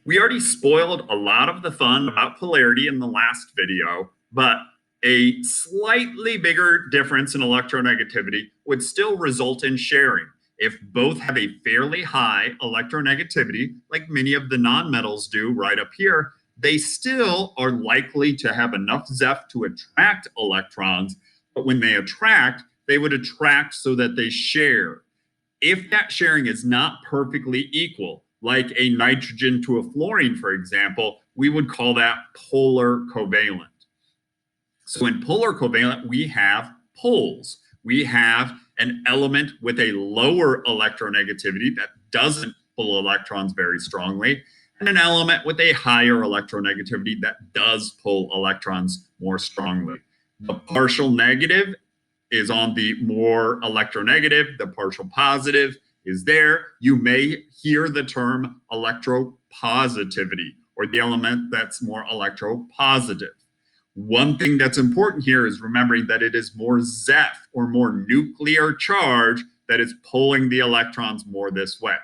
We already spoiled a lot of the fun about polarity in the last video, but a slightly bigger difference in electronegativity would still result in sharing. If both have a fairly high electronegativity, like many of the nonmetals do right up here, they still are likely to have enough Zeph to attract electrons, but when they attract, they would attract so that they share. If that sharing is not perfectly equal, like a nitrogen to a fluorine, for example, we would call that polar covalent. So in polar covalent, we have poles. We have an element with a lower electronegativity that doesn't pull electrons very strongly, and an element with a higher electronegativity that does pull electrons more strongly. The partial negative is on the more electronegative, the partial positive is there. You may hear the term electropositivity, or the element that's more electropositive. One thing that's important here is remembering that it is more Zeph, or more nuclear charge, that is pulling the electrons more this way.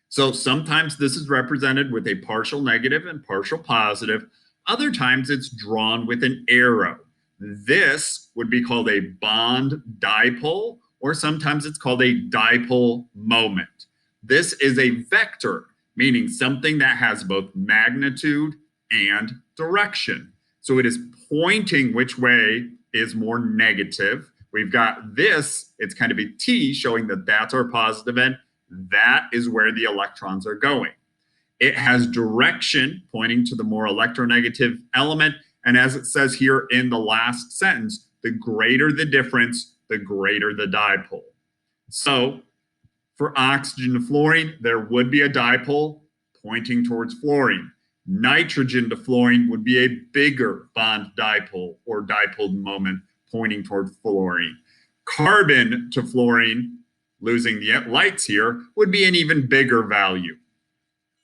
So sometimes this is represented with a partial negative and partial positive. Other times it's drawn with an arrow. This would be called a bond dipole, or sometimes it's called a dipole moment. This is a vector, meaning something that has both magnitude and direction. So it is pointing which way is more negative. We've got this, it's kind of a T showing that that's our positive end. That is where the electrons are going. It has direction pointing to the more electronegative element. And as it says here in the last sentence, the greater the difference, the greater the dipole. So for oxygen to fluorine, there would be a dipole pointing towards fluorine. Nitrogen to fluorine would be a bigger bond dipole, or dipole moment, pointing toward fluorine. Carbon to fluorine, losing the lights here, would be an even bigger value.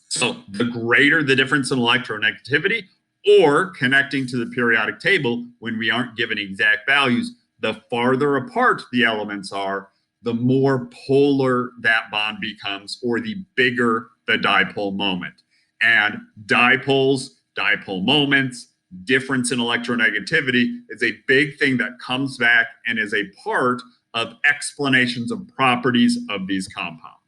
So the greater the difference in electronegativity, or connecting to the periodic table when we aren't given exact values, the farther apart the elements are, the more polar that bond becomes, or the bigger the dipole moment. And dipoles, dipole moments, difference in electronegativity is a big thing that comes back and is a part of explanations of properties of these compounds.